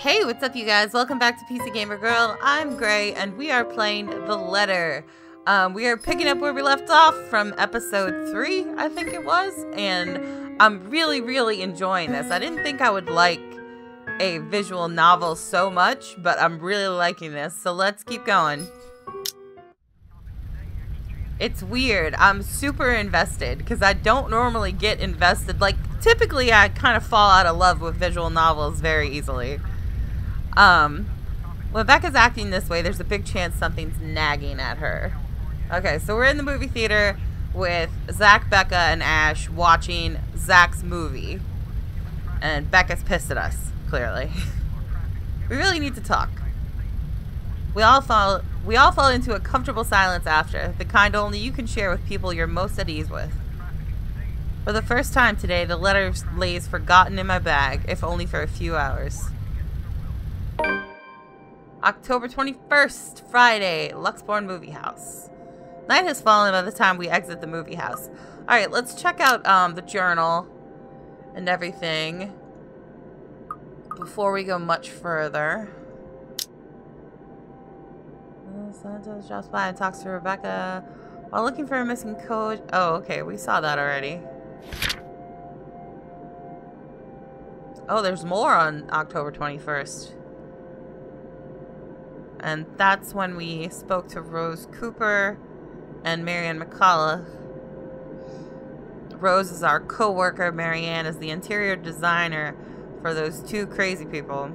Hey, what's up you guys? Welcome back to PC Gamer Girl. I'm Gray and we are playing The Letter. We are picking up where we left off from episode 3, I think it was, and I'm really enjoying this. I didn't think I would like a visual novel so much, but I'm really liking this, so let's keep going. It's weird. I'm super invested because I don't normally get invested. Like, typically I kind of fall out of love with visual novels very easily. When Becca's acting this way, there's a big chance something's nagging at her. Okay, so we're in the movie theater with Zach, Becca, and Ash watching Zach's movie. And Becca's pissed at us, clearly. We really need to talk. We all fall into a comfortable silence after, the kind only you can share with people you're most at ease with. For the first time today, the letter lays forgotten in my bag, if only for a few hours. October 21st, Friday, Luxborn Movie House. Night has fallen by the time we exit the movie house. Alright, let's check out the journal and everything before we go much further. Santos drops by and talks to Rebecca while looking for a missing code. Oh, okay, we saw that already. Oh, there's more on October 21st. And that's when we spoke to Rose Cooper and Marianne McCullough. Rose is our co-worker. Marianne is the interior designer for those two crazy people.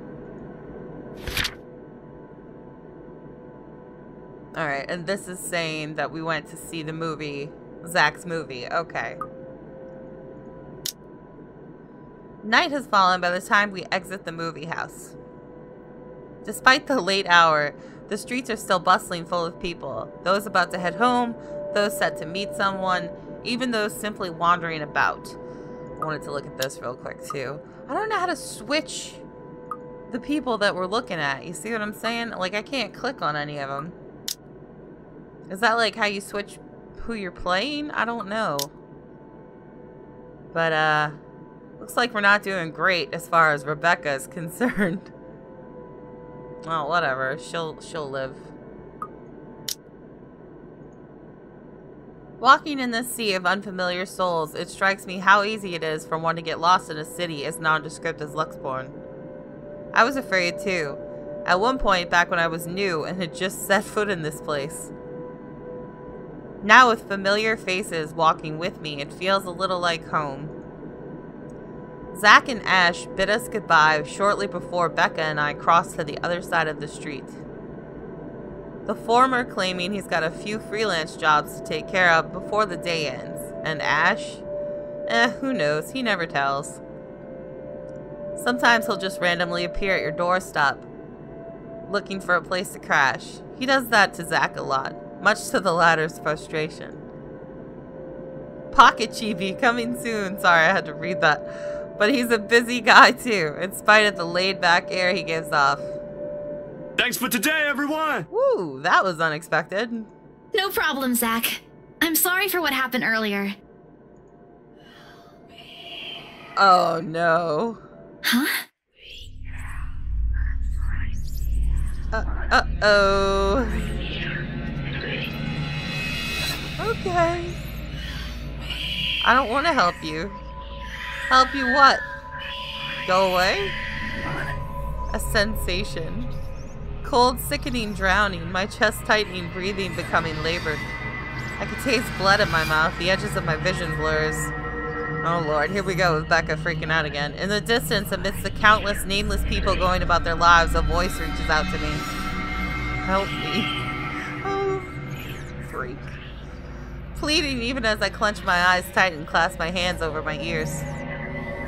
Alright, and this is saying that we went to see the movie, Zach's movie. Okay. Night has fallen by the time we exit the movie house. Despite the late hour, the streets are still bustling full of people. Those about to head home, those set to meet someone, even those simply wandering about. I wanted to look at this real quick too. I don't know how to switch the people that we're looking at. You see what I'm saying? Like, I can't click on any of them. Is that like how you switch who you're playing? I don't know. But, looks like we're not doing great as far as Rebecca is concerned. Well, whatever. She'll live. Walking in this sea of unfamiliar souls, it strikes me how easy it is for one to get lost in a city as nondescript as Luxborn. I was afraid too. At one point back when I was new and had just set foot in this place. Now with familiar faces walking with me, it feels a little like home. Zach and Ash bid us goodbye shortly before Becca and I crossed to the other side of the street. The former claiming he's got a few freelance jobs to take care of before the day ends. And Ash? Who knows? He never tells. Sometimes he'll just randomly appear at your doorstep, looking for a place to crash. He does that to Zach a lot, much to the latter's frustration. Pocket Chibi coming soon. Sorry, I had to read that. But he's a busy guy too, in spite of the laid-back air he gives off. Thanks for today, everyone! Woo, that was unexpected. No problem, Zach. I'm sorry for what happened earlier. Oh, no. Huh? Uh-oh. Okay. I don't want to help you. Help you what? Go away? A sensation. Cold, sickening, drowning, my chest tightening, breathing becoming labored. I could taste blood in my mouth, the edges of my vision blurs. Oh lord, here we go with Becca freaking out again. In the distance, amidst the countless nameless people going about their lives, a voice reaches out to me. Help me. Oh, freak. Pleading even as I clench my eyes tight and clasp my hands over my ears.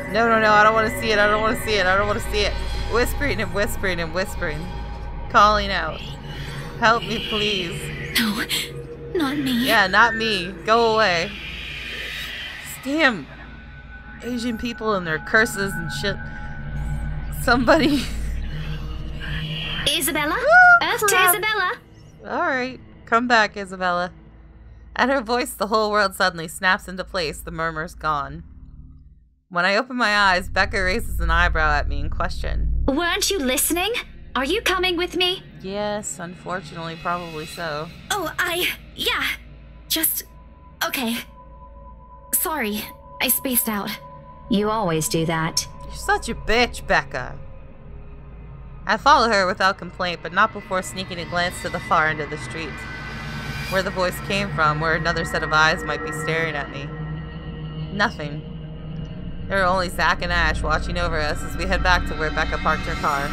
No, I don't want to see it, I don't want to see it, I don't want to see it. Whispering and whispering and whispering. Calling out. Help me, please. No, not me. Yeah, not me. Go away. Damn. Asian people and their curses and shit. Somebody. Isabella? Earth to Isabella. Alright. Come back, Isabella. At her voice, the whole world suddenly snaps into place. The murmur's gone. When I open my eyes, Becca raises an eyebrow at me in question. Weren't you listening? Are you coming with me? Yes, unfortunately, probably so. Oh, yeah. Just... okay. Sorry, I spaced out. You always do that. You're such a bitch, Becca. I follow her without complaint, but not before sneaking a glance to the far end of the street, where the voice came from, where another set of eyes might be staring at me. Nothing. There are only Zach and Ash watching over us as we head back to where Becca parked her car.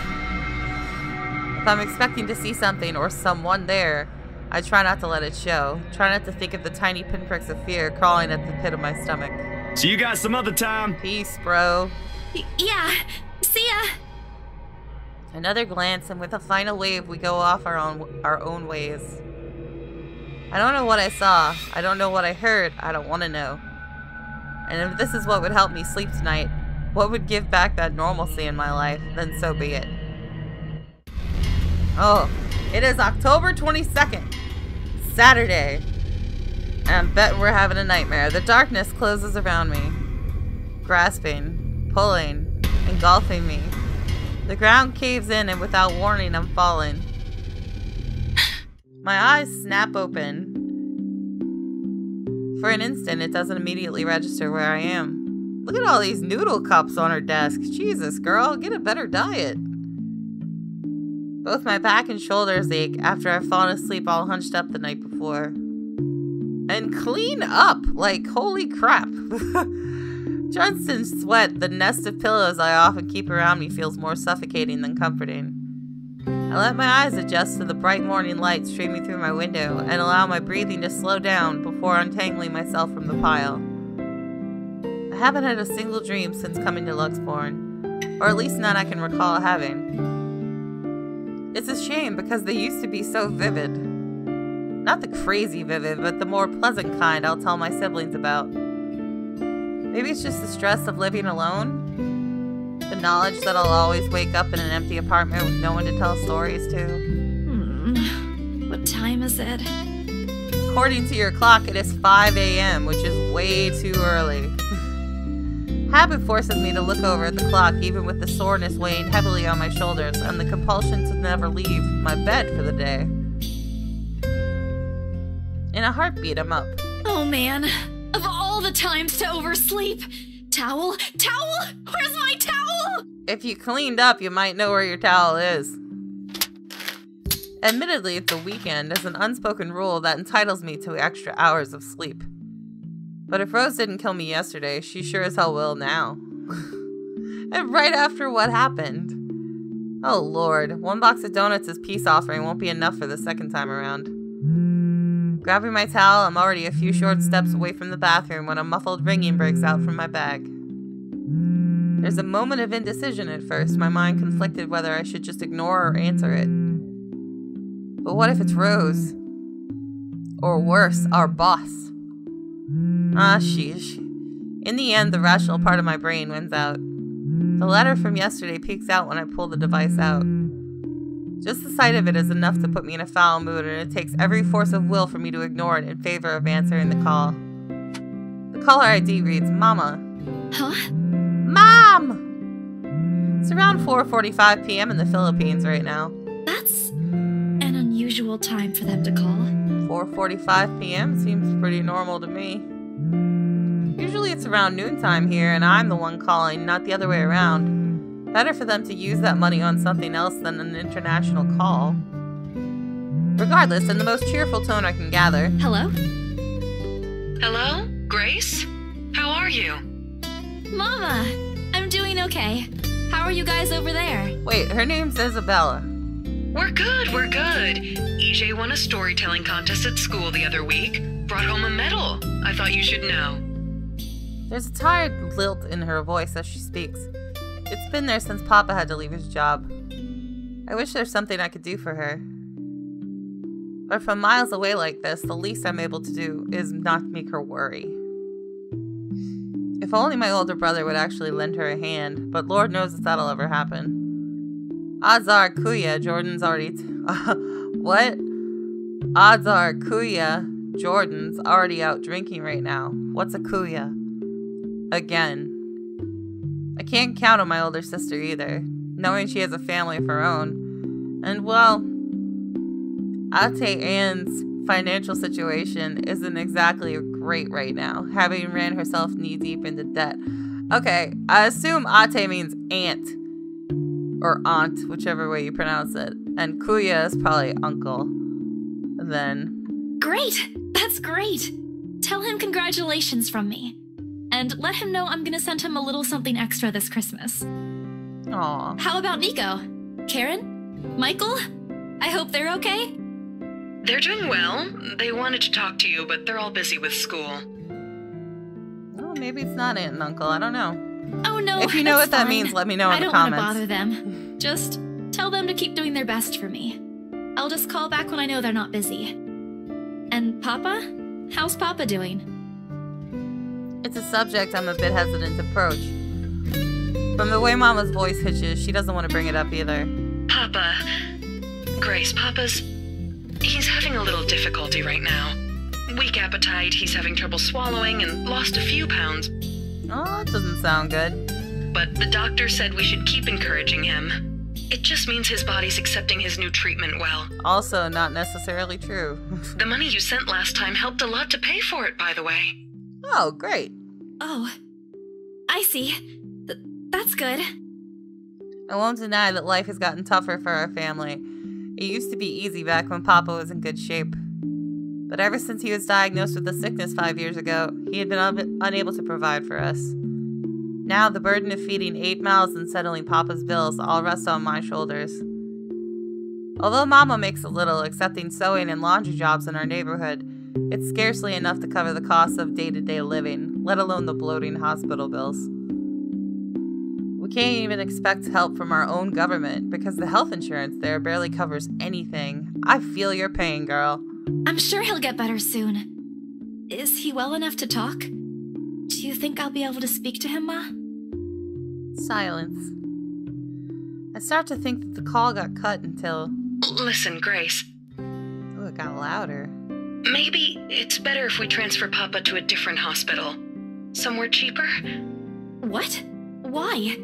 If I'm expecting to see something or someone there, I try not to let it show. Try not to think of the tiny pinpricks of fear crawling at the pit of my stomach. See you guys some other time. Peace, bro. Yeah, see ya. Another glance, and with a final wave, we go off our own ways. I don't know what I saw. I don't know what I heard. I don't want to know. And if this is what would help me sleep tonight, what would give back that normalcy in my life, then so be it. Oh, it is October 22nd, Saturday. And I bet we're having a nightmare. The darkness closes around me, grasping, pulling, engulfing me. The ground caves in, and without warning, I'm falling. My eyes snap open. For an instant, it doesn't immediately register where I am. Look at all these noodle cups on her desk. Jesus, girl, get a better diet. Both my back and shoulders ache after I've fallen asleep all hunched up the night before. And clean up! Like, holy crap. Drenched in sweat, the nest of pillows I often keep around me feels more suffocating than comforting. I let my eyes adjust to the bright morning light streaming through my window and allow my breathing to slow down before untangling myself from the pile. I haven't had a single dream since coming to Luxborn, or at least none I can recall having. It's a shame because they used to be so vivid. Not the crazy vivid, but the more pleasant kind I'll tell my siblings about. Maybe it's just the stress of living alone? The knowledge that I'll always wake up in an empty apartment with no one to tell stories to. What time is it? According to your clock, it is 5 a.m., which is way too early. Habit forces me to look over at the clock, even with the soreness weighing heavily on my shoulders and the compulsion to never leave my bed for the day. In a heartbeat, I'm up. Oh man, of all the times to oversleep. Towel? Towel? Where's my towel? If you cleaned up, you might know where your towel is. Admittedly, it's the weekend is an unspoken rule that entitles me to extra hours of sleep. But if Rose didn't kill me yesterday, she sure as hell will now. And right after what happened. Oh lord, 1 box of donuts as peace offering won't be enough for the second time around. Grabbing my towel, I'm already a few short steps away from the bathroom when a muffled ringing breaks out from my bag. There's a moment of indecision at first, my mind conflicted whether I should just ignore or answer it. But what if it's Rose? Or worse, our boss? Ah, sheesh. In the end, the rational part of my brain wins out. The letter from yesterday peeks out when I pull the device out. Just the sight of it is enough to put me in a foul mood, and it takes every force of will for me to ignore it in favor of answering the call. The caller ID reads, Mama. Huh? Mom! It's around 4:45 p.m. in the Philippines right now. That's an unusual time for them to call. 4:45 p.m. seems pretty normal to me. Usually it's around noontime here, and I'm the one calling, not the other way around. Better for them to use that money on something else than an international call. Regardless, in the most cheerful tone I can gather. Hello? Hello? Grace? How are you? Mama! I'm doing okay. How are you guys over there? Wait, her name's Isabella. We're good, we're good. EJ won a storytelling contest at school the other week. Brought home a medal. I thought you should know. There's a tired lilt in her voice as she speaks. It's been there since Papa had to leave his job. I wish there's something I could do for her. But from miles away like this, the least I'm able to do is not make her worry. If only my older brother would actually lend her a hand, but Lord knows if that'll ever happen. Odds are Kuya, Jordan's already... What? Odds are Kuya, Jordan's already out drinking right now. What's a Kuya? Again. I can't count on my older sister either, knowing she has a family of her own. And well, Ate Anne's financial situation isn't exactly great right now, having ran herself knee-deep into debt. Okay, I assume Ate means aunt. Or aunt, whichever way you pronounce it. And Kuya is probably uncle. Then... Great! That's great! Tell him congratulations from me. And let him know I'm gonna send him a little something extra this Christmas. Aw. How about Nico? Karen? Michael? I hope they're okay? They're doing well. They wanted to talk to you, but they're all busy with school. Oh, maybe it's not aunt and uncle. I don't know. Oh no, if you know what that fine. means, let me know in the I comments. don't want to bother them. Just tell them to keep doing their best for me. I'll just call back when I know they're not busy. And Papa? How's Papa doing? It's a subject I'm a bit hesitant to approach. From the way Mama's voice hitches, she doesn't want to bring it up either. Papa. Grace, he's having a little difficulty right now. Weak appetite, he's having trouble swallowing, and lost a few pounds. Oh, it doesn't sound good. But the doctor said we should keep encouraging him. It just means his body's accepting his new treatment well. Also, not necessarily true. The money you sent last time helped a lot to pay for it, by the way. Oh, great. Oh, I see. That's good. I won't deny that life has gotten tougher for our family. It used to be easy back when Papa was in good shape. But ever since he was diagnosed with a sickness 5 years ago, he had been unable to provide for us. Now the burden of feeding 8 mouths and settling Papa's bills all rests on my shoulders. Although Mama makes a little, accepting sewing and laundry jobs in our neighborhood, it's scarcely enough to cover the costs of day-to-day living, let alone the bloating hospital bills. We can't even expect help from our own government because the health insurance there barely covers anything. I feel your pain, girl. I'm sure he'll get better soon. Is he well enough to talk? Do you think I'll be able to speak to him, Ma? Silence. I start to think that the call got cut until... Listen, Grace. Oh, it got louder. Maybe it's better if we transfer Papa to a different hospital. Somewhere cheaper? What? Why?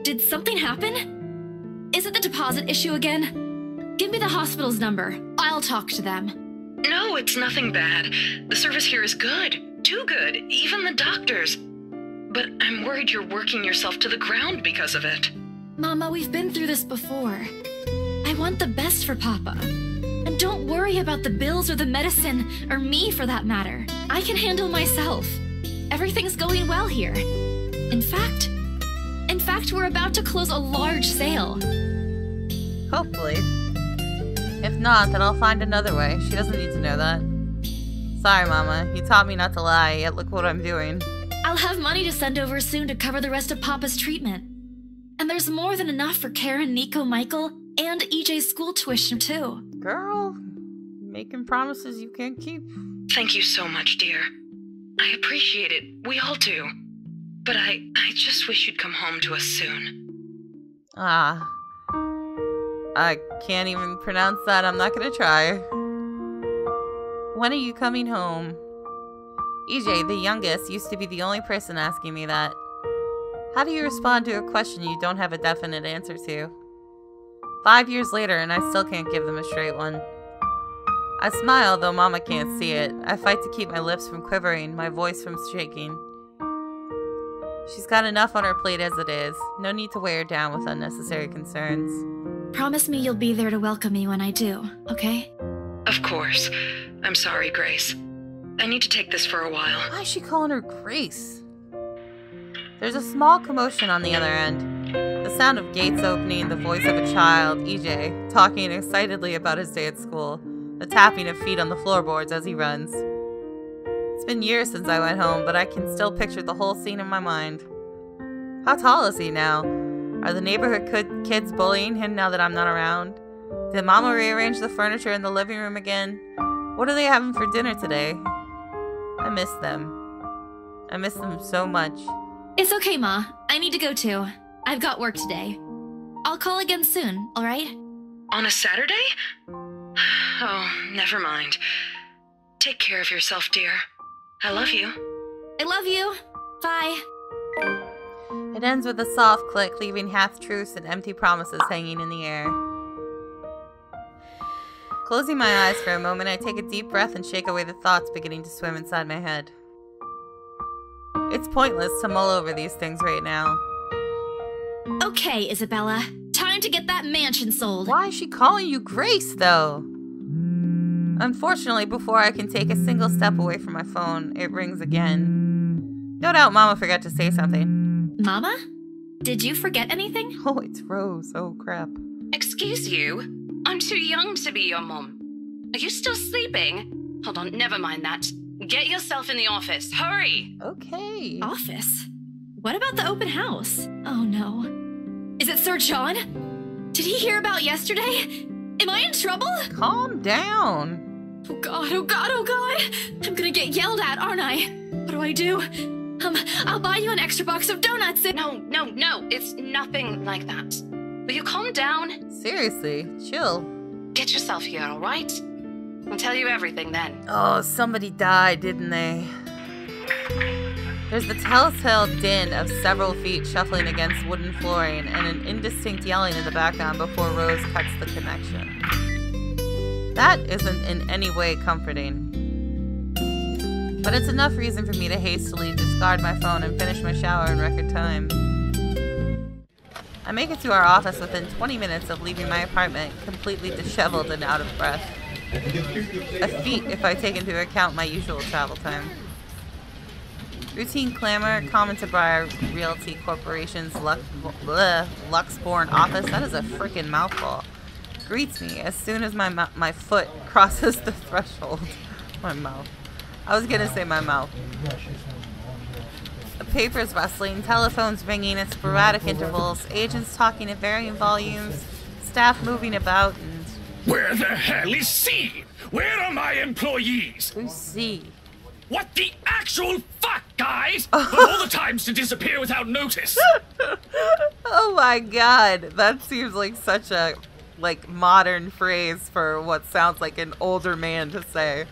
Did something happen? Is it the deposit issue again? Give me the hospital's number. I'll talk to them. No, it's nothing bad. The service here is good. Too good. Even the doctors. But I'm worried you're working yourself to the ground because of it. Mama, we've been through this before. I want the best for Papa. And don't worry about the bills or the medicine, or me for that matter. I can handle myself. Everything's going well here. In fact, we're about to close a large sale. Hopefully. If not, then I'll find another way. She doesn't need to know that. Sorry, Mama. You taught me not to lie, yet look what I'm doing. I'll have money to send over soon to cover the rest of Papa's treatment. And there's more than enough for Karen, Nico, Michael, and EJ's school tuition, too. Girl, making promises you can't keep. Thank you so much, dear. I appreciate it. We all do. But I just wish you'd come home to us soon. Ah. I can't even pronounce that. I'm not gonna try. When are you coming home? EJ, the youngest, used to be the only person asking me that. How do you respond to a question you don't have a definite answer to? 5 years later, and I still can't give them a straight one. I smile, though Mama can't see it. I fight to keep my lips from quivering, my voice from shaking. She's got enough on her plate as it is. No need to weigh her down with unnecessary concerns. Promise me you'll be there to welcome me when I do, okay? Of course. I'm sorry, Grace. I need to take this for a while. Why is she calling her Grace? There's a small commotion on the other end. The sound of gates opening, the voice of a child, EJ, talking excitedly about his day at school, the tapping of feet on the floorboards as he runs. It's been years since I went home, but I can still picture the whole scene in my mind. How tall is he now? Are the neighborhood kids bullying him now that I'm not around? Did Mama rearrange the furniture in the living room again? What are they having for dinner today? I miss them. I miss them so much. It's okay, Ma. I need to go too. I've got work today. I'll call again soon, alright? On a Saturday? Oh, never mind. Take care of yourself, dear. I love you. I love you. Bye. It ends with a soft click, leaving half-truths and empty promises hanging in the air. Closing my eyes for a moment, I take a deep breath and shake away the thoughts beginning to swim inside my head. It's pointless to mull over these things right now. Okay, Isabella. Time to get that mansion sold. Why is she calling you Grace, though? Unfortunately, before I can take a single step away from my phone, it rings again. No doubt Mama forgot to say something. Mama? Did you forget anything? Oh, it's Rose. Oh, crap. Excuse you? I'm too young to be your mom. Are you still sleeping? Hold on, never mind that. Get yourself in the office. Hurry! Okay. Office? What about the open house? Oh no. Is it Sir John? Did he hear about yesterday? Am I in trouble? Calm down. Oh god, oh god, oh god! I'm gonna get yelled at, aren't I? What do I do? I'll buy you an extra box of donuts and— No, it's nothing like that. Will you calm down? Seriously, chill. Get yourself here, all right? I'll tell you everything then. Oh, somebody died, didn't they? There's the telltale din of several feet shuffling against wooden flooring and an indistinct yelling in the background before Rose cuts the connection. That isn't in any way comforting. But it's enough reason for me to hastily discard my phone and finish my shower in record time. I make it to our office within 20 minutes of leaving my apartment, completely disheveled and out of breath. A feat if I take into account my usual travel time. Routine clamor, common to Briar Realty Corporation's Luxborn office, that is a freaking mouthful, greets me as soon as my foot crosses the threshold. My mouth. I was gonna say my mouth. The papers rustling, telephones ringing at sporadic intervals, agents talking at varying volumes, staff moving about, and... Where the hell is C? Where are my employees? Who's C? What the actual fuck, guys? Of all the times to disappear without notice. Oh my god, that seems like such a, modern phrase for what sounds like an older man to say.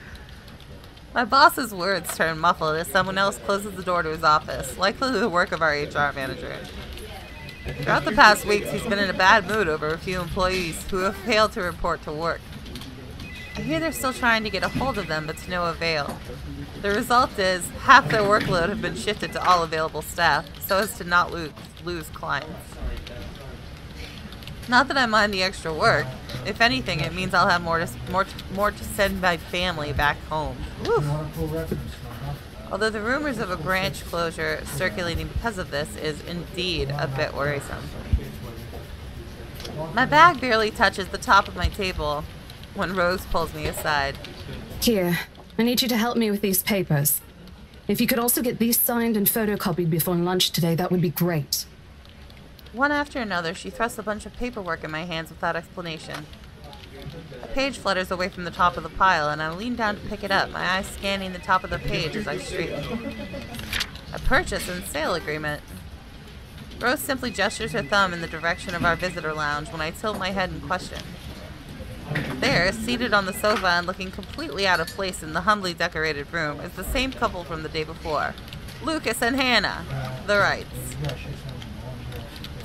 My boss's words turn muffled as someone else closes the door to his office, likely the work of our HR manager. Throughout the past weeks, he's been in a bad mood over a few employees who have failed to report to work. I hear they're still trying to get a hold of them, but to no avail. The result is, half their workload have been shifted to all available staff, so as to not lose clients. Not that I mind the extra work. If anything, it means I'll have more to send my family back home. Oof. Although the rumors of a branch closure circulating because of this is indeed a bit worrisome. My bag barely touches the top of my table when Rose pulls me aside. Here, I need you to help me with these papers. If you could also get these signed and photocopied before lunch today, that would be great. One after another, she thrusts a bunch of paperwork in my hands without explanation. A page flutters away from the top of the pile, and I lean down to pick it up, my eyes scanning the top of the page as I straighten. A purchase and sale agreement. Rose simply gestures her thumb in the direction of our visitor lounge when I tilt my head in question. There, seated on the sofa and looking completely out of place in the humbly decorated room, is the same couple from the day before. Lucas and Hannah, the Wrights.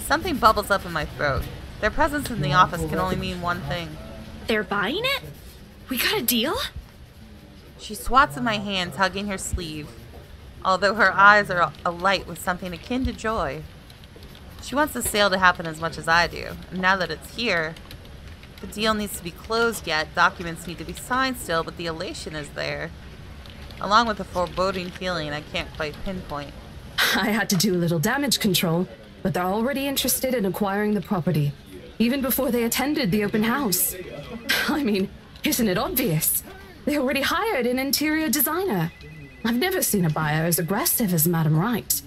Something bubbles up in my throat. Their presence in the office can only mean one thing. They're buying it? We got a deal? She swats at my hand, tugging her sleeve, although her eyes are alight with something akin to joy. She wants the sale to happen as much as I do, and now that it's here, the deal needs to be closed yet, documents need to be signed still, but the elation is there, along with a foreboding feeling I can't quite pinpoint. I had to do a little damage control, but they're already interested in acquiring the property, even before they attended the open house. I mean, isn't it obvious? They already hired an interior designer. I've never seen a buyer as aggressive as Madam Wright.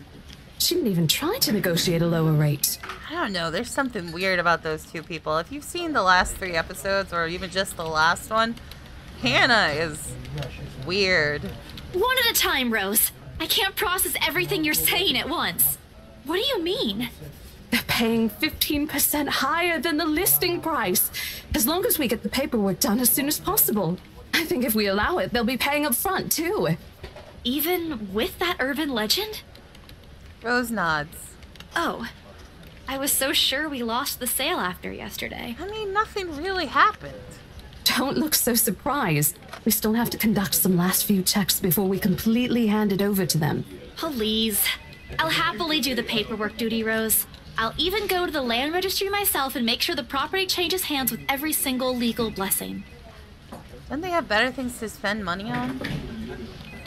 She didn't even try to negotiate a lower rate. I don't know, there's something weird about those two people. If you've seen the last 3 episodes, or even just the last one, Hannah is weird. One at a time, Rose. I can't process everything you're saying at once. What do you mean? They're paying 15% higher than the listing price, as long as we get the paperwork done as soon as possible. I think if we allow it, they'll be paying up front, too. Even with that urban legend? Rose nods. Oh, I was so sure we lost the sale after yesterday. I mean, nothing really happened. Don't look so surprised. We still have to conduct some last few checks before we completely hand it over to them. Please. I'll happily do the paperwork duty, Rose. I'll even go to the land registry myself and make sure the property changes hands with every single legal blessing. Don't they have better things to spend money on?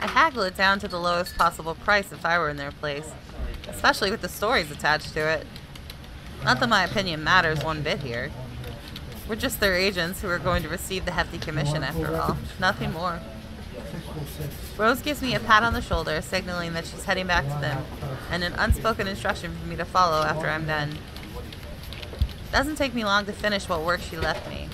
I'd haggle it down to the lowest possible price if I were in their place, especially with the stories attached to it. Not that my opinion matters one bit here. We're just their agents who are going to receive the hefty commission after all. Nothing more. Rose gives me a pat on the shoulder, signaling that she's heading back to them, and an unspoken instruction for me to follow after I'm done. Doesn't take me long to finish what work she left me.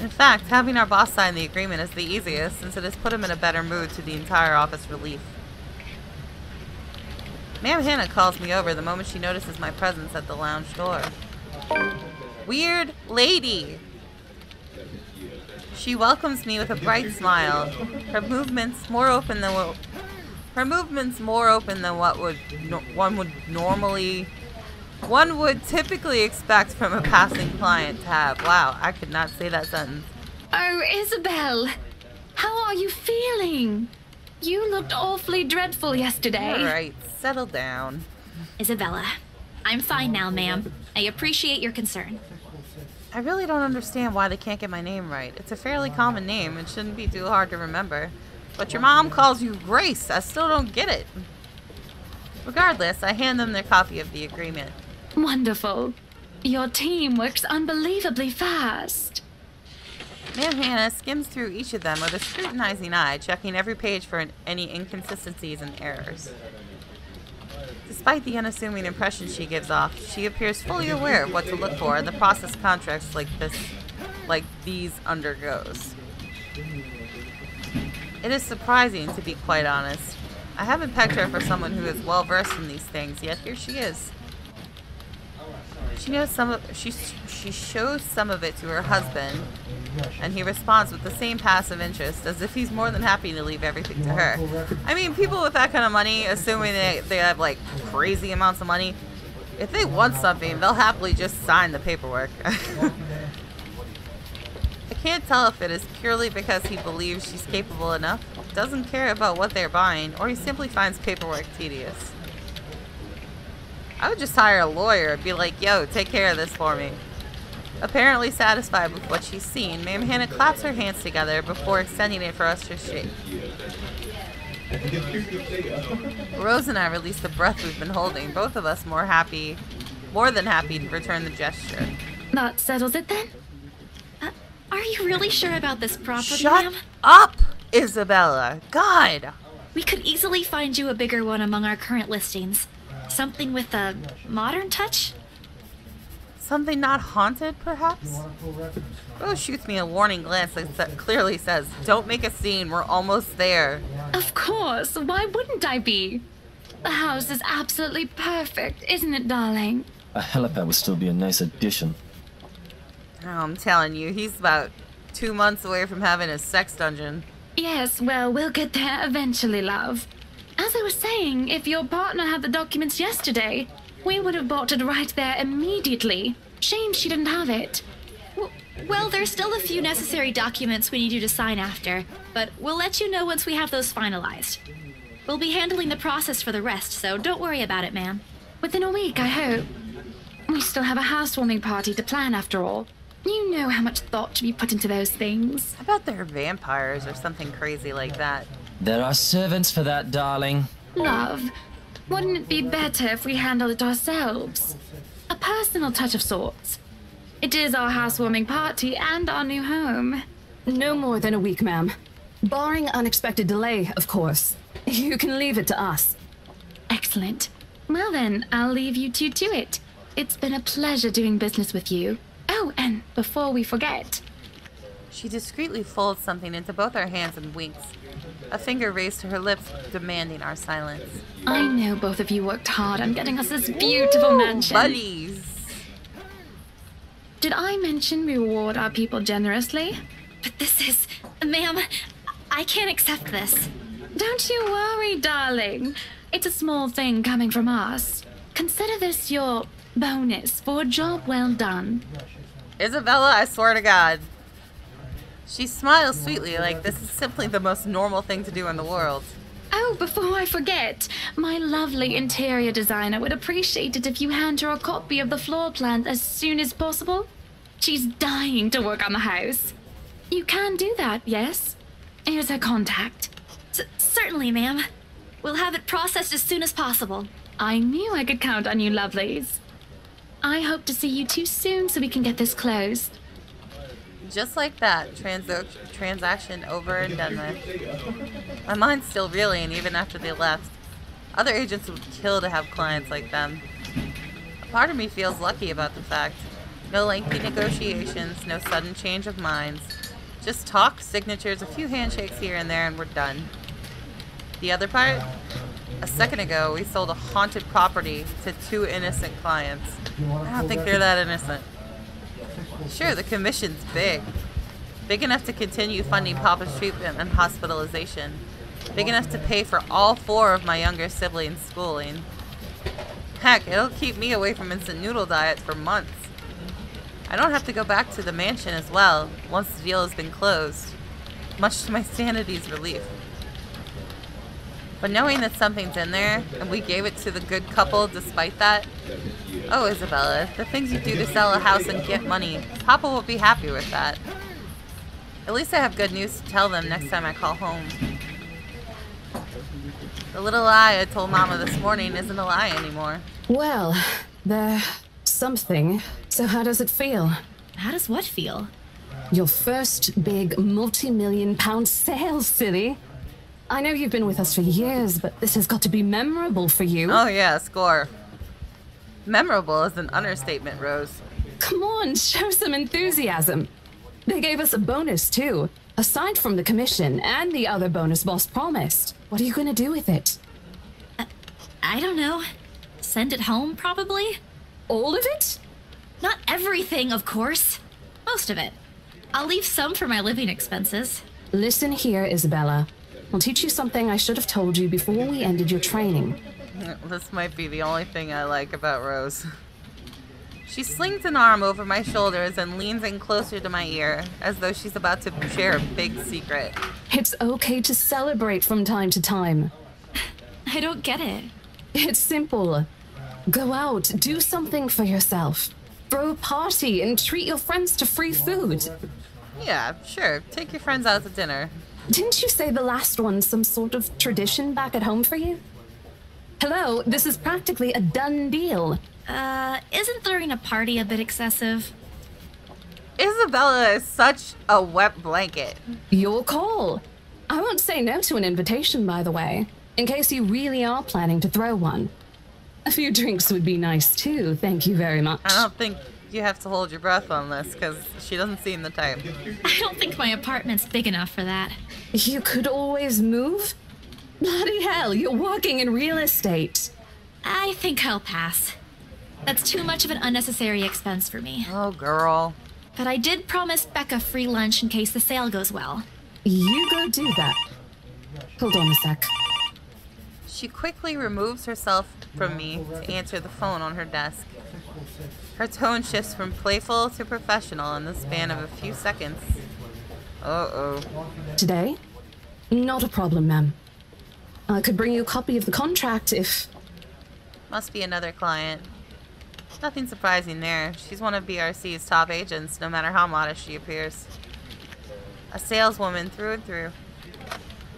In fact, having our boss sign the agreement is the easiest, since it has put him in a better mood to the entire office relief. Ma'am Hannah calls me over the moment she notices my presence at the lounge door. Weird lady! She welcomes me with a bright smile. Her movements more open than what one would typically expect from a passing client to have. Wow, I could not say that sentence. Oh, Isabel! How are you feeling? You looked awfully dreadful yesterday. Alright, settle down. Isabella, I'm fine now, ma'am. I appreciate your concern. I really don't understand why they can't get my name right. It's a fairly common name and shouldn't be too hard to remember. But your mom calls you Grace. I still don't get it. Regardless, I hand them their copy of the agreement. Wonderful. Your team works unbelievably fast. Ma'am Hannah skims through each of them with a scrutinizing eye, checking every page for any inconsistencies and errors. Despite the unassuming impression she gives off, she appears fully aware of what to look for in the process contracts like these undergoes. It is surprising, to be quite honest. I haven't pegged her for someone who is well versed in these things, yet here she is. She shows some of it to her husband, and he responds with the same passive interest, as if he's more than happy to leave everything to her. I mean, people with that kind of money, assuming they have like crazy amounts of money, if they want something, they'll happily just sign the paperwork. I can't tell if it is purely because he believes she's capable enough, doesn't care about what they're buying, or he simply finds paperwork tedious. I would just hire a lawyer and be like, yo, take care of this for me. Apparently satisfied with what she's seen, Ma'am Hannah claps her hands together before extending it for us to shake. Rose and I release the breath we've been holding, both of us more than happy to return the gesture. That settles it then? Are you really sure about this property, Shut ma'am? up, Isabella. God! We could easily find you a bigger one among our current listings. Something with a modern touch? Something not haunted, perhaps? Rose shoots me a warning glance that clearly says, don't make a scene, we're almost there. Of course, why wouldn't I be? The house is absolutely perfect, isn't it, darling? A helipad would still be a nice addition. Oh, I'm telling you, he's about 2 months away from having a sex dungeon. Yes, well, we'll get there eventually, love. As I was saying, if your partner had the documents yesterday, we would have bought it right there immediately. Shame she didn't have it. Well, there's still a few necessary documents we need you to sign after, but we'll let you know once we have those finalized. We'll be handling the process for the rest, so don't worry about it, ma'am. Within a week, I hope. We still have a housewarming party to plan after all. You know how much thought should be put into those things. I bet they're vampires or something crazy like that. There are servants for that, darling. Love, wouldn't it be better if we handled it ourselves? A personal touch of sorts. It is our housewarming party and our new home. No more than a week, ma'am. Barring unexpected delay, of course. You can leave it to us. Excellent. Well then, I'll leave you two to it. It's been a pleasure doing business with you. Oh, and before we forget... She discreetly folds something into both our hands and winks. A finger raised to her lips, demanding our silence. I know both of you worked hard on getting us this beautiful mansion. Buddies! Did I mention we reward our people generously? But this is... Ma'am, I can't accept this. Don't you worry, darling. It's a small thing coming from us. Consider this your bonus for a job well done. Isabella, I swear to God. She smiles sweetly like this is simply the most normal thing to do in the world. Oh, before I forget, my lovely interior designer would appreciate it if you hand her a copy of the floor plan as soon as possible. She's dying to work on the house. You can do that, yes? Here's her contact. Certainly, ma'am. We'll have it processed as soon as possible. I knew I could count on you, lovelies. I hope to see you two soon so we can get this closed. Just like that, transaction over and done with. My mind's still reeling even after they left. Other agents would kill to have clients like them. A part of me feels lucky about the fact. No lengthy negotiations, no sudden change of minds. Just talk, signatures, a few handshakes here and there, and we're done. The other part? A second ago, we sold a haunted property to 2 innocent clients. I don't think they're that innocent. Sure, the commission's big. Big enough to continue funding Papa's treatment and hospitalization. Big enough to pay for all 4 of my younger siblings' schooling. Heck, it'll keep me away from instant noodle diets for months. I don't have to go back to the mansion as well, once the deal has been closed. Much to my sanity's relief. But knowing that something's in there, and we gave it to the good couple despite that... Oh, Isabella, the things you do to sell a house and get money, Papa will be happy with that. At least I have good news to tell them next time I call home. The little lie I told Mama this morning isn't a lie anymore. Well, there's something. So how does it feel? How does what feel? Your first big multi-million-pound sale, silly. I know you've been with us for years, but this has got to be memorable for you. Oh yeah, score. Memorable is an understatement, Rose. Come on, show some enthusiasm. They gave us a bonus, too. Aside from the commission and the other bonus boss promised. What are you going to do with it? I don't know. Send it home, probably? All of it? Not everything, of course. Most of it. I'll leave some for my living expenses. Listen here, Isabella. I'll teach you something I should have told you before we ended your training. This might be the only thing I like about Rose. She slings an arm over my shoulders and leans in closer to my ear, as though she's about to share a big secret. It's okay to celebrate from time to time. I don't get it. It's simple. Go out, do something for yourself. Throw a party and treat your friends to free food. Yeah, sure. Take your friends out to dinner. Didn't you say the last one's some sort of tradition back at home for you? Hello, this is practically a done deal. Isn't throwing a party a bit excessive? Isabella is such a wet blanket. Your call. I won't say no to an invitation, by the way, in case you really are planning to throw one. A few drinks would be nice, too. Thank you very much. I don't think you have to hold your breath on this, because she doesn't seem the type. I don't think my apartment's big enough for that. You could always move? Bloody hell, you're working in real estate. I think I'll pass. That's too much of an unnecessary expense for me. Oh, girl. But I did promise Becca free lunch in case the sale goes well. You go do that. Hold on a sec. She quickly removes herself from me to answer the phone on her desk. Her tone shifts from playful to professional in the span of a few seconds. Uh-oh. Today? Not a problem, ma'am. I could bring you a copy of the contract if... Must be another client. Nothing surprising there. She's one of BRC's top agents, no matter how modest she appears. A saleswoman through and through.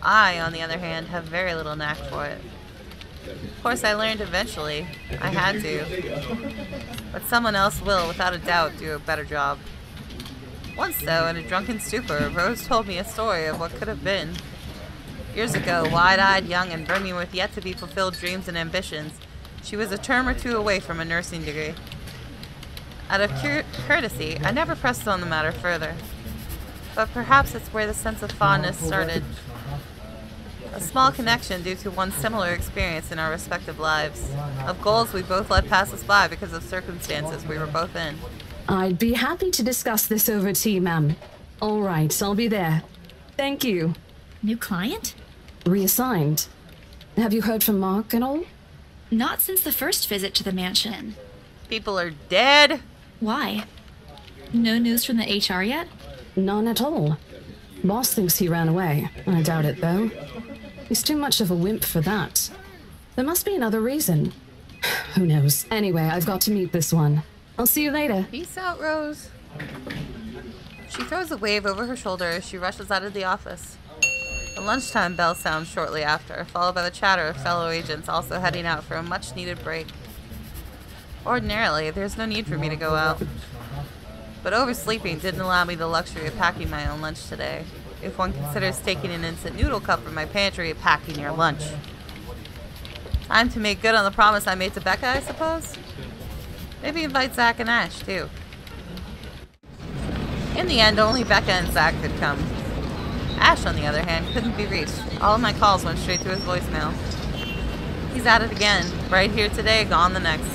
I, on the other hand, have very little knack for it. Of course, I learned eventually. I had to. But someone else will, without a doubt, do a better job. Once, though, in a drunken stupor, Rose told me a story of what could have been. Years ago, wide-eyed, young, and brimming with yet-to-be-fulfilled dreams and ambitions, she was a term or two away from a nursing degree. Out of courtesy, I never pressed on the matter further. But perhaps it's where the sense of fondness started. A small connection due to one similar experience in our respective lives. Of goals we both let pass us by because of circumstances we were both in. I'd be happy to discuss this over tea, ma'am. All right, I'll be there. Thank you. New client? Reassigned. Have you heard from Mark at all? Not since the first visit to the mansion. People are dead. Why? No news from the HR yet? None at all. Boss thinks he ran away. I doubt it, though. He's too much of a wimp for that. There must be another reason. Who knows? Anyway, I've got to meet this one. I'll see you later. Peace out, Rose. She throws a wave over her shoulder as she rushes out of the office. The lunchtime bell sounds shortly after, followed by the chatter of fellow agents also heading out for a much-needed break. Ordinarily, there's no need for me to go out. But oversleeping didn't allow me the luxury of packing my own lunch today. If one considers taking an instant noodle cup from my pantry packing your lunch. Time to make good on the promise I made to Becca, I suppose? Maybe invite Zach and Ash, too. In the end, only Becca and Zach could come. Ash, on the other hand, couldn't be reached. All of my calls went straight to his voicemail. He's at it again. Right here today, gone the next.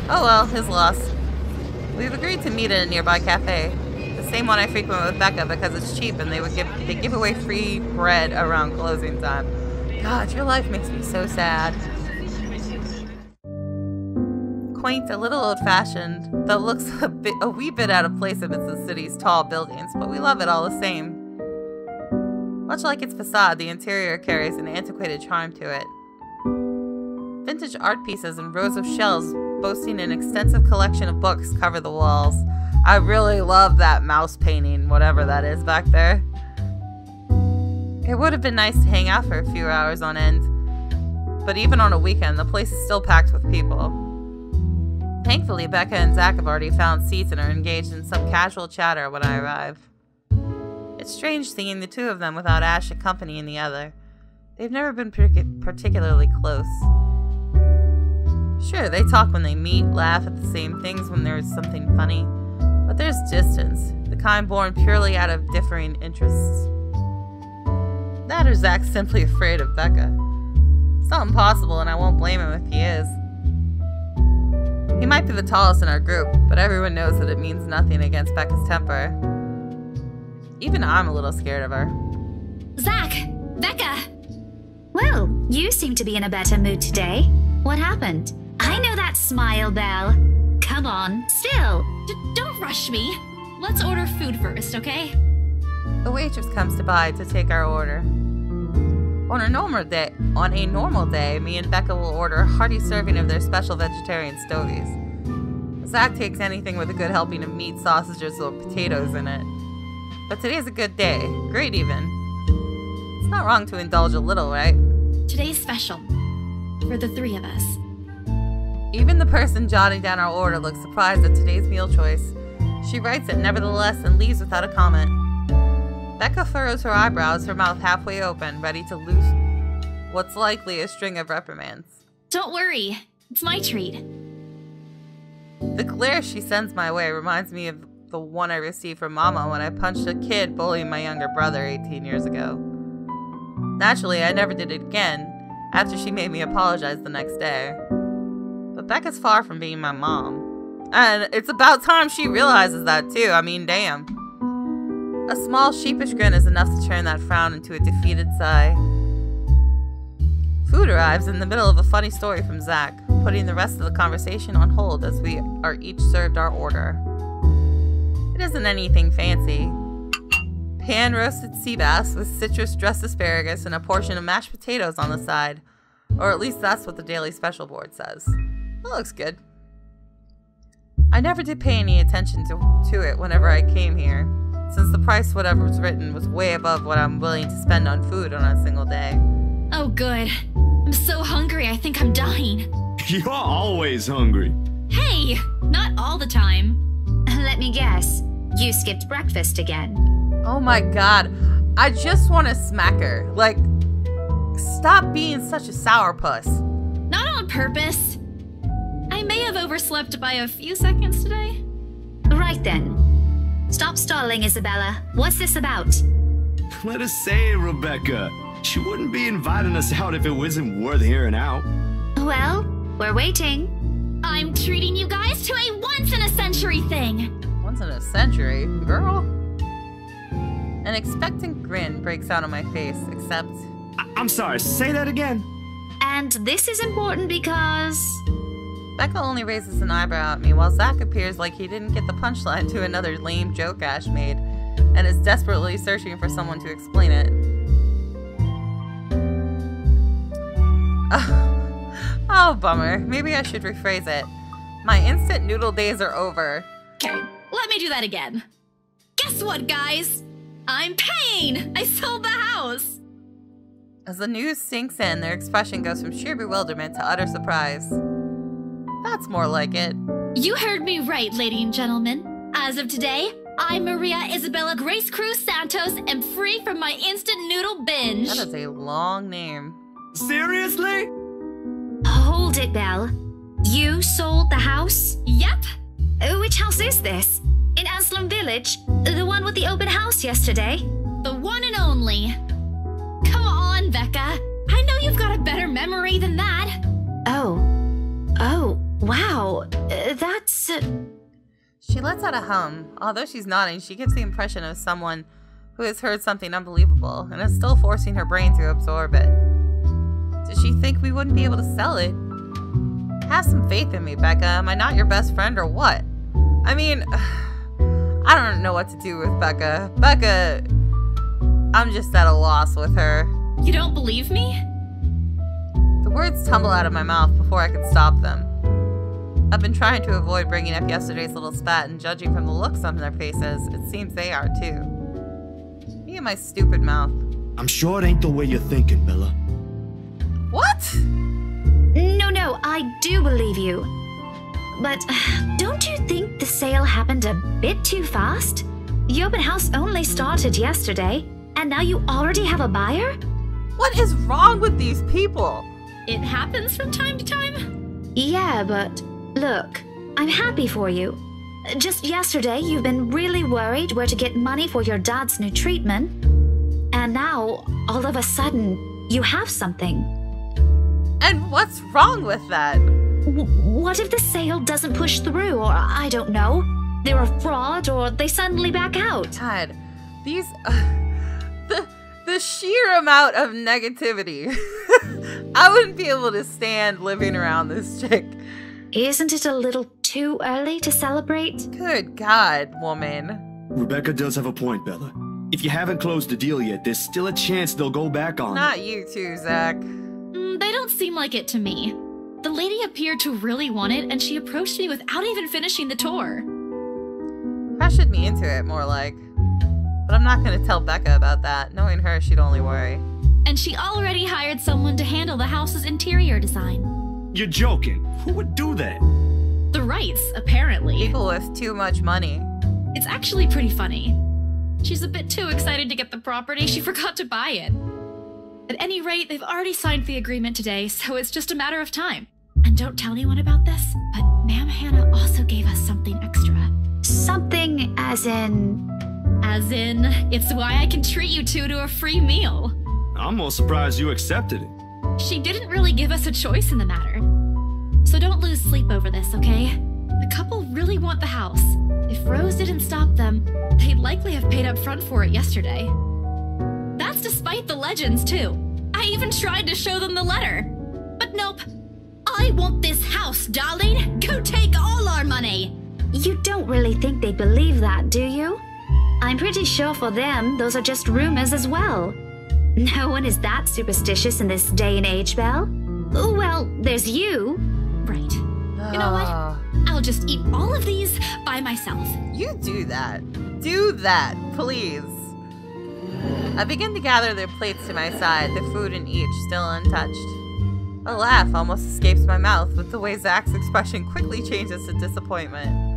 Oh well, his loss. We've agreed to meet at a nearby cafe. The same one I frequent with Becca because it's cheap and they give away free bread around closing time. God, your life makes me so sad. Quaint, a little old-fashioned, though looks a wee bit out of place amidst the city's tall buildings, but we love it all the same. Much like its facade, the interior carries an antiquated charm to it. Vintage art pieces and rows of shelves boasting an extensive collection of books cover the walls. I really love that mouse painting, whatever that is back there. It would have been nice to hang out for a few hours on end, but even on a weekend, the place is still packed with people. Thankfully, Becca and Zach have already found seats and are engaged in some casual chatter when I arrive. It's strange seeing the two of them without Ash accompanying the other. They've never been particularly close. Sure, they talk when they meet, laugh at the same things when there's something funny, but there's distance, the kind born purely out of differing interests. That or Zach's simply afraid of Becca. It's not impossible, and I won't blame him if he is. He might be the tallest in our group, but everyone knows that it means nothing against Becca's temper. Even I'm a little scared of her. Zach! Becca! Well, you seem to be in a better mood today. What happened? I know that smile, Belle. Come on, still. Don't rush me. Let's order food first, okay? A waitress comes by to take our order. On a normal day, me and Becca will order a hearty serving of their special vegetarian stovies. Zach takes anything with a good helping of meat, sausages, or potatoes in it. But today's a good day. Great, even. It's not wrong to indulge a little, right? Today's special. For the three of us. Even the person jotting down our order looks surprised at today's meal choice. She writes it nevertheless and leaves without a comment. Becca furrows her eyebrows, her mouth halfway open, ready to loose what's likely a string of reprimands. Don't worry. It's my treat. The glare she sends my way reminds me of the one I received from Mama when I punched a kid bullying my younger brother 18 years ago. Naturally, I never did it again, after she made me apologize the next day. But Becca's far from being my mom. And it's about time she realizes that too, I mean, damn. A small sheepish grin is enough to turn that frown into a defeated sigh. Food arrives in the middle of a funny story from Zach, putting the rest of the conversation on hold as we are each served our order. It isn't anything fancy. Pan-roasted sea bass with citrus-dressed asparagus and a portion of mashed potatoes on the side. Or at least that's what the daily special board says. It looks good. I never did pay any attention to it whenever I came here, since the price whatever was written was way above what I'm willing to spend on food on a single day. Oh good. I'm so hungry I think I'm dying. You're always hungry. Hey! Not all the time. Let me guess. You skipped breakfast again. Oh my god. I just want to smack her. Like, stop being such a sourpuss. Not on purpose. I may have overslept by a few seconds today. Right then. Stop stalling, Isabella. What's this about? Let us say it, Rebecca. She wouldn't be inviting us out if it wasn't worth hearing out. Well, we're waiting. I'm treating you guys to a once-in-a-century thing. Once in a century? Girl? An expectant grin breaks out on my face, except... I'm sorry, say that again. And this is important because... Becca only raises an eyebrow at me, while Zach appears like he didn't get the punchline to another lame joke Ash made, and is desperately searching for someone to explain it. Oh, bummer. Maybe I should rephrase it. My instant noodle days are over. Okay, let me do that again. Guess what, guys? I'm paying! I sold the house! As the news sinks in, their expression goes from sheer bewilderment to utter surprise. That's more like it. You heard me right, ladies and gentlemen. As of today, I'm Maria Isabella Grace Cruz Santos and free from my instant noodle binge. That is a long name. Seriously? Hold it, Belle. You sold the house? Yep. Which house is this? In Aslam Village? The one with the open house yesterday? The one and only. Come on, Becca. I know you've got a better memory than that. Oh, wow. That's... She lets out a hum. Although she's nodding, she gives the impression of someone who has heard something unbelievable and is still forcing her brain to absorb it. Did she think we wouldn't be able to sell it? Have some faith in me, Becca. Am I not your best friend or what? I mean, I don't know what to do with Becca. Becca, I'm just at a loss with her. You don't believe me? The words tumble out of my mouth before I can stop them. I've been trying to avoid bringing up yesterday's little spat, and judging from the looks on their faces, it seems they are too. Me and my stupid mouth. I'm sure it ain't the way you're thinking, Bella. What? No, I do believe you. But don't you think the sale happened a bit too fast? The open house only started yesterday, and now you already have a buyer? What is wrong with these people? It happens from time to time. Yeah, but look, I'm happy for you. Just yesterday, you've been really worried where to get money for your dad's new treatment. And now, all of a sudden, you have something. And what's wrong with that? What if the sale doesn't push through, or I don't know, they're a fraud, or they suddenly back out? God, these... the sheer amount of negativity. I wouldn't be able to stand living around this chick. Isn't it a little too early to celebrate? Good God, woman. Rebecca does have a point, Bella. If you haven't closed the deal yet, there's still a chance they'll go back on it. Not you too, Zach. They don't seem like it to me. The lady appeared to really want it, and she approached me without even finishing the tour. Pressured me into it, more like. But I'm not going to tell Becca about that. Knowing her, she'd only worry. And she already hired someone to handle the house's interior design. You're joking. Who would do that? The Wrights, apparently. People with too much money. It's actually pretty funny. She's a bit too excited to get the property, she forgot to buy it. At any rate, they've already signed the agreement today, so it's just a matter of time. And don't tell anyone about this, but Ma'am Hannah also gave us something extra. Something as in... As in, it's why I can treat you two to a free meal. I'm more surprised you accepted it. She didn't really give us a choice in the matter. So don't lose sleep over this, okay? The couple really want the house. If Rose didn't stop them, they'd likely have paid up front for it yesterday. That's despite the legends, too. I even tried to show them the letter. But nope. I want this house, darling. Go take all our money. You don't really think they believe that, do you? I'm pretty sure for them, those are just rumors as well. No one is that superstitious in this day and age, Belle. Well, there's you. Right. You know what? I'll just eat all of these by myself. You do that. Do that, please. I begin to gather their plates to my side, the food in each still untouched. A laugh almost escapes my mouth with the way Zach's expression quickly changes to disappointment.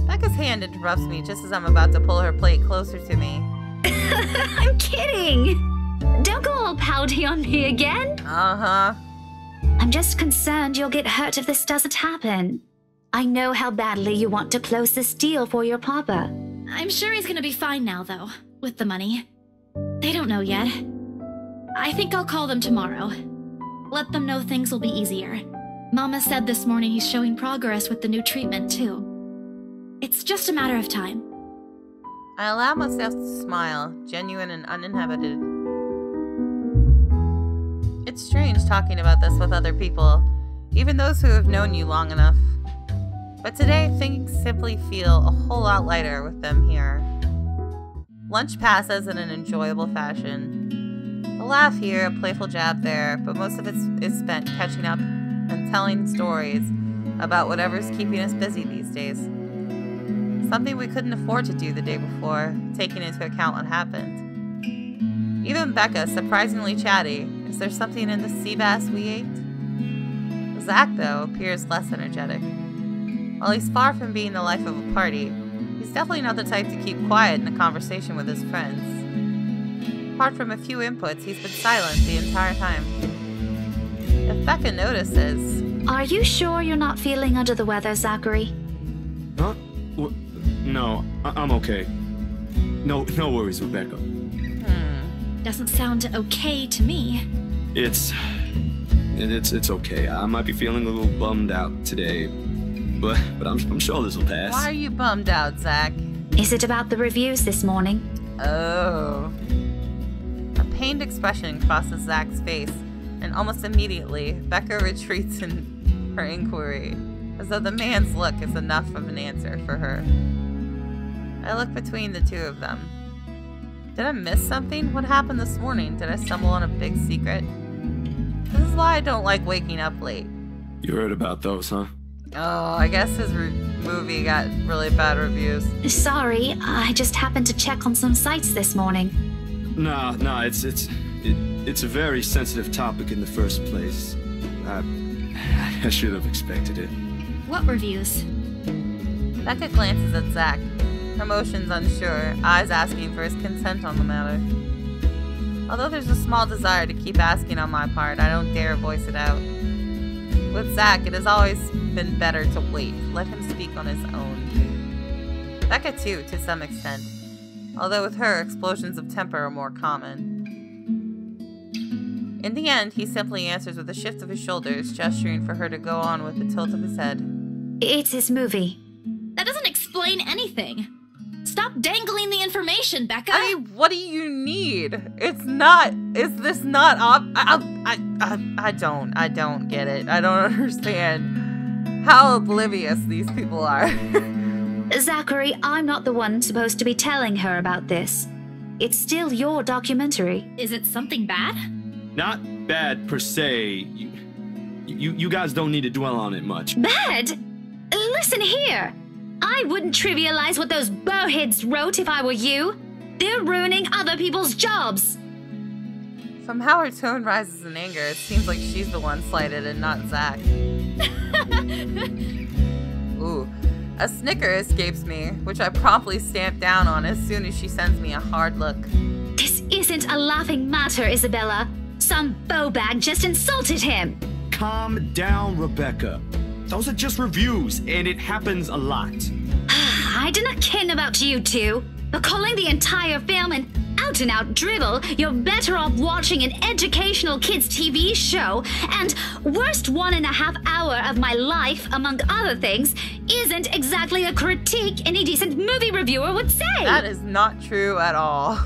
Becca's hand interrupts me just as I'm about to pull her plate closer to me. I'm kidding! Don't go all pouty on me again. Uh-huh. I'm just concerned you'll get hurt if this doesn't happen. I know how badly you want to close this deal for your papa. I'm sure he's gonna be fine now, though, with the money. They don't know yet. I think I'll call them tomorrow. Let them know things will be easier. Mama said this morning he's showing progress with the new treatment, too. It's just a matter of time. I allow myself to smile, genuine and uninhibited. It's strange talking about this with other people, even those who have known you long enough. But today, things simply feel a whole lot lighter with them here. Lunch passes in an enjoyable fashion. A laugh here, a playful jab there, but most of it is spent catching up and telling stories about whatever's keeping us busy these days. Something we couldn't afford to do the day before, taking into account what happened. Even Becca, surprisingly chatty. Is there something in the sea bass we ate? Zach, though, appears less energetic. While he's far from being the life of a party, he's definitely not the type to keep quiet in a conversation with his friends. Apart from a few inputs, he's been silent the entire time. If Becca notices... Are you sure you're not feeling under the weather, Zachary? Huh? No, I'm okay. No worries, Rebecca. Doesn't sound okay to me. It's okay. I might be feeling a little bummed out today, but I'm sure this will pass. Why are you bummed out, Zach? Is it about the reviews this morning? Oh. A pained expression crosses Zach's face, and almost immediately, Becca retreats in her inquiry, as though the man's look is enough of an answer for her. I look between the two of them. Did I miss something? What happened this morning? Did I stumble on a big secret? This is why I don't like waking up late. You heard about those, huh? Oh, I guess his movie got really bad reviews. Sorry, I just happened to check on some sites this morning. Nah, it's a very sensitive topic in the first place. I should have expected it. What reviews? Becca glances at Zach, emotions unsure, eyes asking for his consent on the matter. Although there's a small desire to keep asking on my part, I don't dare voice it out. With Zach, it has always been better to wait, let him speak on his own. Becca too, to some extent, although with her, explosions of temper are more common. In the end, he simply answers with a shift of his shoulders, gesturing for her to go on with a tilt of his head. It's his movie. That doesn't explain anything. Stop dangling the information, Becca. I mean, what do you need? Is this not I don't get it. I don't understand how oblivious these people are. Zachary, I'm not the one supposed to be telling her about this. It's still your documentary. Is it something bad? Not bad per se. You guys don't need to dwell on it much. Bad? Listen here. I wouldn't trivialize what those bowheads wrote if I were you. They're ruining other people's jobs. From how her tone rises in anger, it seems like she's the one slighted and not Zach. Ooh. A snicker escapes me, which I promptly stamp down on as soon as she sends me a hard look. This isn't a laughing matter, Isabella. Some bowbag just insulted him. Calm down, Rebecca. Those are just reviews, and it happens a lot. I do not ken about you two, but calling the entire film an out-and-out drivel, you're better off watching an educational kids' TV show, and worst 1.5 hour of my life, among other things, isn't exactly a critique any decent movie reviewer would say. That is not true at all.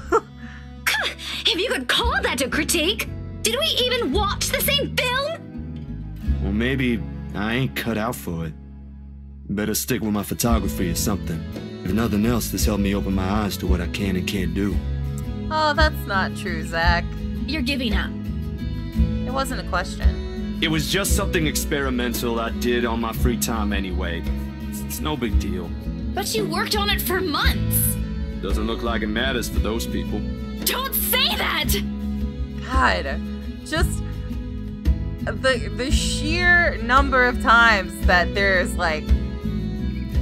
If you could call that a critique, did we even watch the same film? Well, maybe I ain't cut out for it. Better stick with my photography or something. If nothing else, this helped me open my eyes to what I can and can't do. Oh, that's not true, Zach. You're giving up. It wasn't a question. It was just something experimental I did on my free time anyway. It's no big deal. But you worked on it for months. Doesn't look like it matters for those people. Don't say that! God, just the sheer number of times that there's like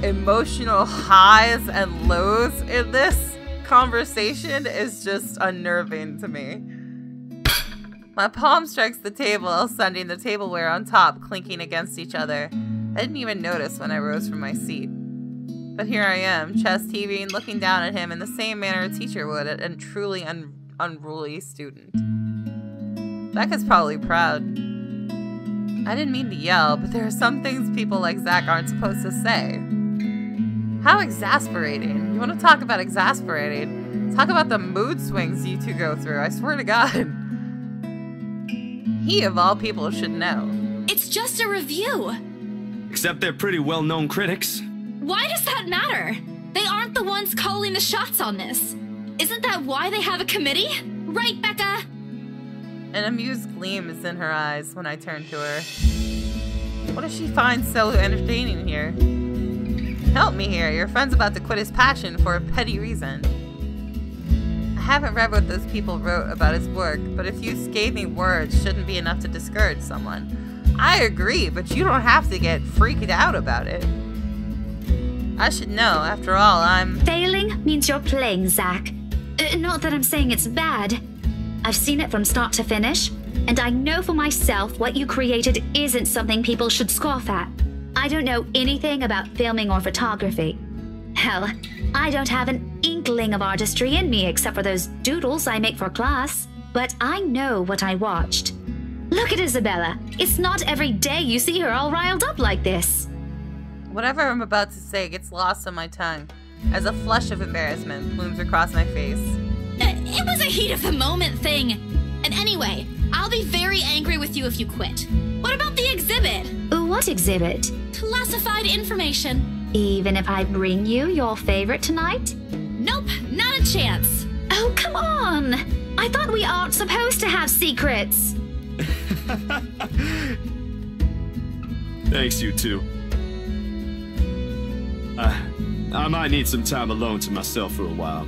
emotional highs and lows in this conversation is just unnerving to me. My palm strikes the table, sending the tableware on top clinking against each other. I didn't even notice when I rose from my seat. But here I am, chest heaving, looking down at him in the same manner a teacher would at a truly unruly student. Becca's probably proud. I didn't mean to yell, but there are some things people like Zach aren't supposed to say. How exasperating. You want to talk about exasperating? Talk about the mood swings you two go through, I swear to God. He, of all people, should know. It's just a review. Except they're pretty well-known critics. Why does that matter? They aren't the ones calling the shots on this. Isn't that why they have a committee? Right, Becca? An amused gleam is in her eyes when I turn to her. What does she find so entertaining here? Help me here. Your friend's about to quit his passion for a petty reason. I haven't read what those people wrote about his work, but a few scathing words shouldn't be enough to discourage someone. I agree, but you don't have to get freaked out about it. I should know. After all, I'm... Failing means you're playing, Zach. Not that I'm saying it's bad. I've seen it from start to finish, and I know for myself what you created isn't something people should scoff at. I don't know anything about filming or photography. Hell, I don't have an inkling of artistry in me except for those doodles I make for class. But I know what I watched. Look at Isabella. It's not every day you see her all riled up like this. Whatever I'm about to say gets lost on my tongue as a flush of embarrassment blooms across my face. It was a heat of the moment thing. And anyway, I'll be very angry with you if you quit. What about the exhibit? What exhibit? Classified information. Even if I bring you your favorite tonight? Nope, not a chance. Oh, come on! I thought we aren't supposed to have secrets. Thanks, you two. I might need some time alone to myself for a while.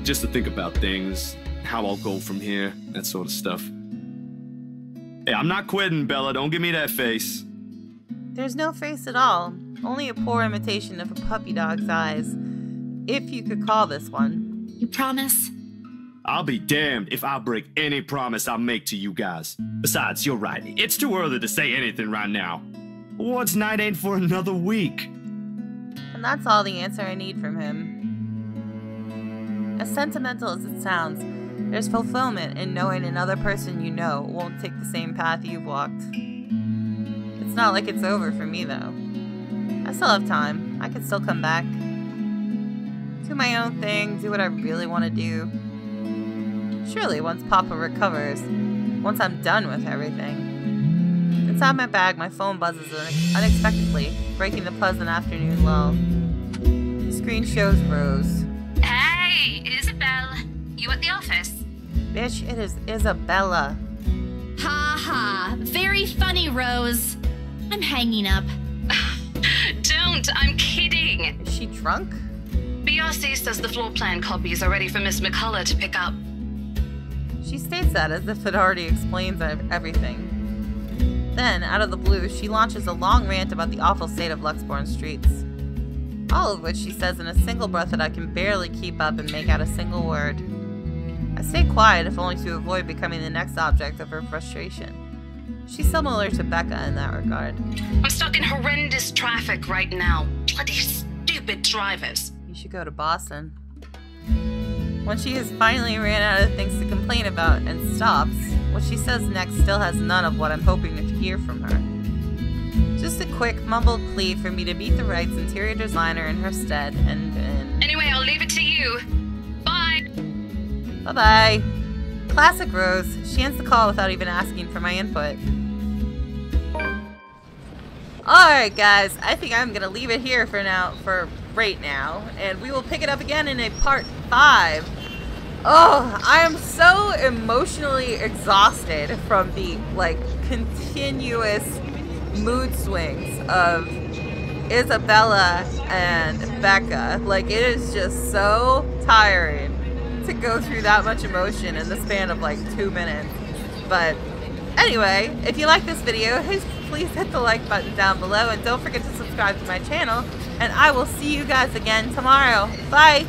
Just to think about things, how I'll go from here, that sort of stuff. Hey, I'm not quitting, Bella. Don't give me that face. There's no face at all. Only a poor imitation of a puppy dog's eyes. If you could call this one. You promise? I'll be damned if I break any promise I make to you guys. Besides, you're right. It's too early to say anything right now. What's night ain't for another week? And that's all the answer I need from him. As sentimental as it sounds, there's fulfillment in knowing another person you know won't take the same path you've walked. It's not like it's over for me, though. I still have time. I can still come back. Do my own thing, do what I really want to do. Surely once Papa recovers, once I'm done with everything. Inside my bag, my phone buzzes unexpectedly, breaking the pleasant afternoon lull. The screen shows Rose. Hey, Isabel. You at the office? Bitch, it is Isabella. Ha ha. Very funny, Rose. I'm hanging up. Don't, I'm kidding. Is she drunk? BRC says the floor plan copies are ready for Miss McCullough to pick up. She states that as if it already explains everything. Then, out of the blue, she launches a long rant about the awful state of Luxbourne streets. All of which she says in a single breath that I can barely keep up and make out a single word. I stay quiet if only to avoid becoming the next object of her frustration. She's similar to Becca in that regard. I'm stuck in horrendous traffic right now. Bloody stupid drivers. You should go to Boston. When she has finally ran out of things to complain about and stops, what she says next still has none of what I'm hoping to hear from her. Just a quick, mumbled plea for me to meet the Wright's interior designer in her stead, and Anyway, I'll leave it to you. Bye! Bye-bye. Classic Rose. She ends the call without even asking for my input. Alright guys, I think I'm gonna leave it here for right now, and we will pick it up again in a part 5. Oh, I am so emotionally exhausted from the, continuous mood swings of Isabella and Becca. It is just so tiring to go through that much emotion in the span of 2 minutes. But anyway, if you like this video, please hit the like button down below, and don't forget to subscribe to my channel, and I will see you guys again tomorrow. Bye!